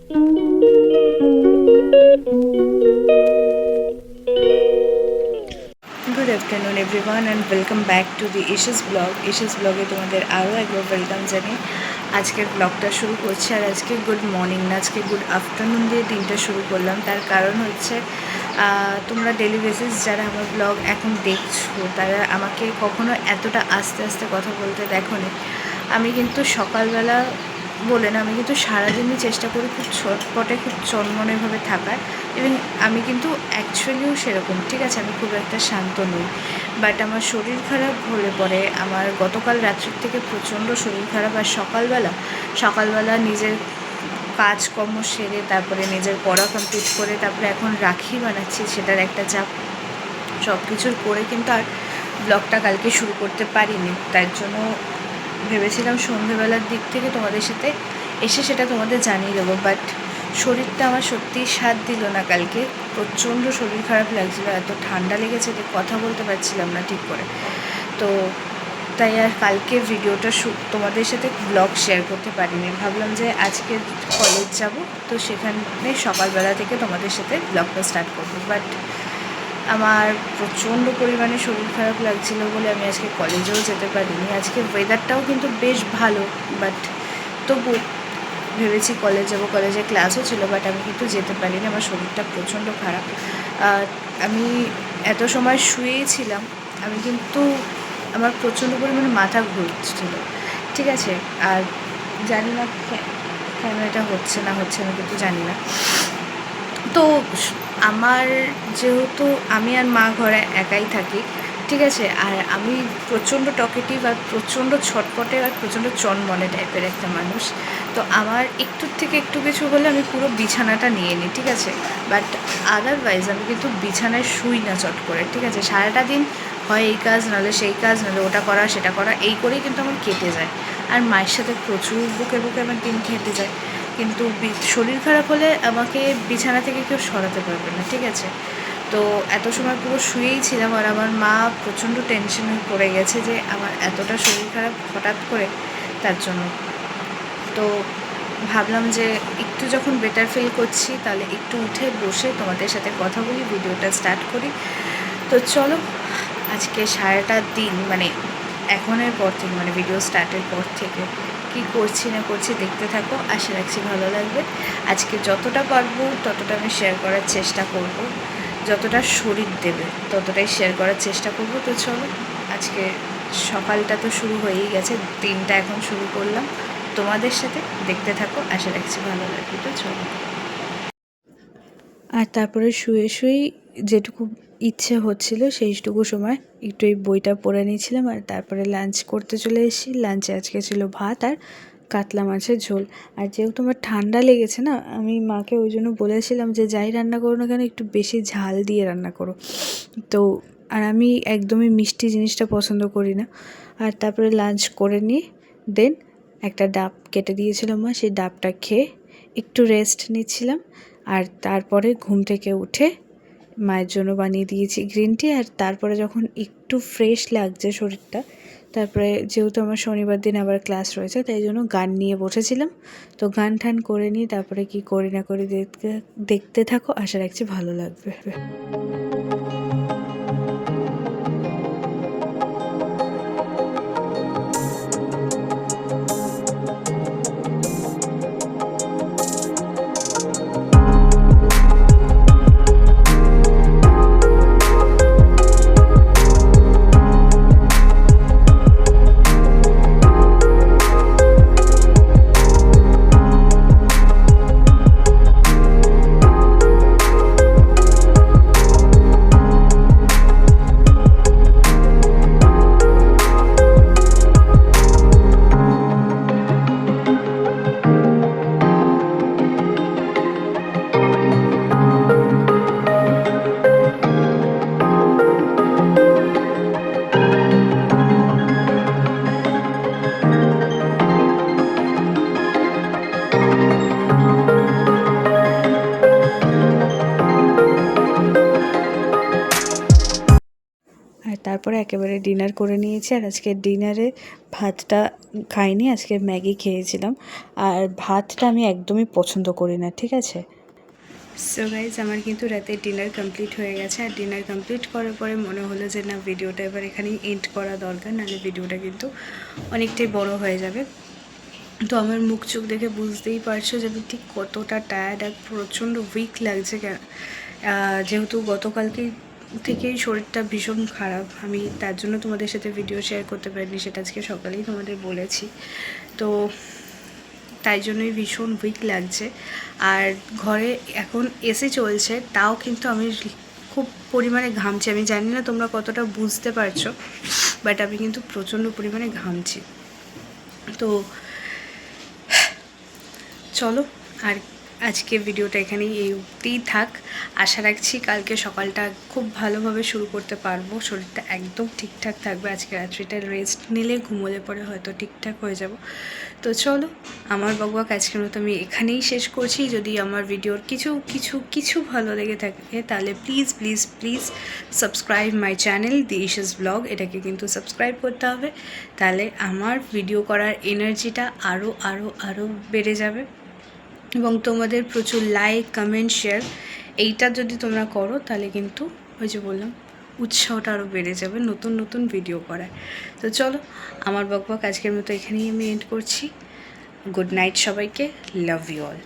Good afternoon everyone and welcome back to the Isha's blog. Isha's ব্লগে তোমাদের আরও একবার ওয়েলকাম জানিয়ে আজকের ব্লগটা শুরু করছি। আর আজকে গুড মর্নিং না, আজকে গুড আফটারনুন দিয়ে দিনটা শুরু করলাম। তার কারণ হচ্ছে তোমরা ডেলি বেসিস যারা আমার ব্লগ এখন দেখছো তারা আমাকে কখনো এতটা আস্তে আস্তে কথা বলতে দেখোনি। আমি কিন্তু সকালবেলা বলে না, আমি কিন্তু সারাদিনই চেষ্টা করি খুব ছটপটে, খুব চনমনেভাবে থাকার। এবং আমি কিন্তু অ্যাকচুয়ালিও সেরকম, ঠিক আছে, আমি খুব একটা শান্ত নই। বাট আমার শরীর খারাপ হলে পরে আমার গতকাল রাত্রির থেকে প্রচণ্ড শরীর খারাপ। আর সকালবেলা নিজের কাজকর্ম সেরে তারপরে নিজের পড়া কমপ্লিট করে তারপরে এখন রাখি বানাচ্ছি, সেটার একটা চাপ, সব কিছুর করে কিন্তু আর ব্লগটা কালকে শুরু করতে পারিনি। তার জন্য ভেবেছিলাম সন্ধ্যেবেলার দিক থেকে তোমাদের সাথে এসে সেটা তোমাদের জানিয়ে দেবো। বাট শরীরটা আমার সত্যিই সাথ দিল না কালকে। প্রচণ্ড শরীর খারাপ লাগছিলো, এত ঠান্ডা লেগেছে যে কথা বলতে পারছিলাম না ঠিক করে। তো তাই আর কালকে ভিডিওটা তোমাদের সাথে ব্লগ শেয়ার করতে পারিনি। ভাবলাম যে আজকে কলেজ যাব, তো সেখানে সকালবেলা থেকে তোমাদের সাথে ব্লগটা স্টার্ট করবো। বাট আমার প্রচণ্ড পরিমাণে শরীর খারাপ লাগছিলো বলে আমি আজকে কলেজেও যেতে পারিনি। আজকে ওয়েদারটাও কিন্তু বেশ ভালো, বাট তবু ভেবেছি কলেজ যাবো, কলেজে ক্লাসও ছিল, বাট আমি কিন্তু যেতে পারিনি, আমার শরীরটা প্রচণ্ড খারাপ। আমি এত সময় শুয়েই ছিলাম, আমি কিন্তু আমার প্রচণ্ড পরিমাণে মাথা ঘুরছিল, ঠিক আছে। আর জানি না কেন এটা হচ্ছে না আমি কিন্তু জানি না। তো আমার যেহেতু আমি আর মা ঘরে একাই থাকি, ঠিক আছে, আর আমি প্রচণ্ড টকেটিভ আর প্রচণ্ড ছটপটে আর প্রচণ্ড চনমনে টাইপের একটা মানুষ। তো আমার একটুর থেকে একটু কিছু হলে আমি পুরো বিছানাটা নিয়ে নিই, ঠিক আছে। বাট আদারওয়াইজ আমি কিন্তু বিছানায় শুই না চট করে, ঠিক আছে। সারাটা দিন হয় এই কাজ, নাহলে সেই কাজ, নাহলে ওটা করা সেটা করা, এই করেই কিন্তু আমার কেটে যায়। আর মায়ের সাথে প্রচুর বুকে আমার দিন কেটে যায়। কিন্তু শরীর খারাপ হলে আমাকে বিছানা থেকে কেউ সরাতে পারবে না, ঠিক আছে। তো এত সময় পুরো শুয়েই ছিলাম। আর আমার মা প্রচণ্ড টেনশনে পড়ে গেছে যে আমার এতটা শরীর খারাপ হঠাৎ করে, তার জন্য। তো ভাবলাম যে একটু যখন বেটার ফিল করছি তাহলে একটু উঠে বসে তোমাদের সাথে কথা বলি, ভিডিওটা স্টার্ট করি। তো চলো, আজকে সারাটা দিন মানে এখনের পর থেকে, মানে ভিডিও স্টার্টের পর থেকে কী করছি না করছি দেখতে থাকো, আশা রাখছি ভালো লাগবে। আজকে যতটা পারবো ততটা আমি শেয়ার করার চেষ্টা করব, যতটা শরীর দেবে ততটাই শেয়ার করার চেষ্টা করব। তো চলো, আজকে সকালটা তো শুরু হয়েই গেছে, দিনটা এখন শুরু করলাম তোমাদের সাথে, দেখতে থাকো, আশা রাখছি ভালো লাগবে। তো চলো। আর তারপরে শুয়েই যেটুকু ইচ্ছে হচ্ছিল সেইটুকু সময় একটু এই বইটা পড়ে নিয়েছিলাম। আর তারপরে লাঞ্চ করতে চলে এসেছি। লাঞ্চে আজকে ছিল ভাত আর কাতলা মাছের ঝোল। আর যেহেতু আমার ঠান্ডা লেগেছে না, আমি মাকে ওই জন্য বলেছিলাম যে যাই রান্না করো না কেন একটু বেশি ঝাল দিয়ে রান্না করো। তো আর আমি একদমই মিষ্টি জিনিসটা পছন্দ করি না। আর তারপরে লাঞ্চ করে নিয়ে দেন একটা ডাব কেটে দিয়েছিল মা, সেই ডাবটা খেয়ে একটু রেস্ট নিচ্ছিলাম। আর তারপরে ঘুম থেকে উঠে মায়ের জন্য বানিয়ে দিয়েছি গ্রিন টি। আর তারপরে যখন একটু ফ্রেশ লাগছে শরীরটা, তারপরে যেহেতু আমার শনিবার দিন আবার ক্লাস রয়েছে তাই জন্য গান নিয়ে বসেছিলাম। তো গান ঠান করে নিয়ে তারপরে কি করি না করি দেখতে থাকো, আশা রাখছি ভালো লাগবে। তারপরে একেবারে ডিনার করে নিয়েছি। আর আজকে ডিনারে ভাতটা খাইনি, আজকে ম্যাগি খেয়েছিলাম। আর ভাতটা আমি একদমই পছন্দ করি না, ঠিক আছে। সো গাইজ, আমার কিন্তু রাতে ডিনার কমপ্লিট হয়ে গেছে। আর ডিনার কমপ্লিট করার পরে মনে হলো যে না, ভিডিওটা এবার এখানেই এন্ড করা দরকার, নাহলে ভিডিওটা কিন্তু অনেকটাই বড় হয়ে যাবে। তো আমার মুখ চোখ দেখে বুঝতেই পারছো যে আমি ঠিক কতটা টায়ার্ড আর প্রচণ্ড উইক লাগছে, যেহেতু গতকালকে থেকেই শরীরটা ভীষণ খারাপ। আমি তার জন্য তোমাদের সাথে ভিডিও শেয়ার করতে পারিনি, সেটা আজকে সকালেই তোমাদের বলেছি। তো তাই জন্যই ভীষণ উইক লাগছে। আর ঘরে এখন এসি চলছে, তাও কিন্তু আমি খুব পরিমাণে ঘামছি। আমি জানি না তোমরা কতটা বুঝতে পারছো, বাট আমি কিন্তু প্রচণ্ড পরিমাণে ঘামছি। তো চলো, আর আজকে ভিডিওটা এখানেই এই অবধিই থাক। আশা রাখছি কালকে সকালটা খুব ভালোভাবে শুরু করতে পারবো, শরীরটা একদম ঠিকঠাক থাকবে। আজকে রাত্রিটা রেস্ট নিলে, ঘুমোলে পরে হয়তো ঠিকঠাক হয়ে যাব। তো চলো, আমার বকবক আজকের মতো আমি এখানেই শেষ করছি। যদি আমার ভিডিওর কিছু ভালো লেগে থাকে তাহলে please subscribe my channel the Isha's blog. এটাকে কিন্তু সাবস্ক্রাইব করতে হবে, তাহলে আমার ভিডিও করার এনার্জিটা আরও বেড়ে যাবে। এবং তোমাদের প্রচুর লাইক, কমেন্ট, শেয়ার এইটা যদি তোমরা করো তাহলে কিন্তু ওই যে বললাম, উৎসাহটা আরও বেড়ে যাবে নতুন ভিডিও করার। তো চলো, আমার বকবক আজকের মতো এখানেই আমি এন্ড করছি। গুড নাইট সবাইকে, লাভ ইউ অল।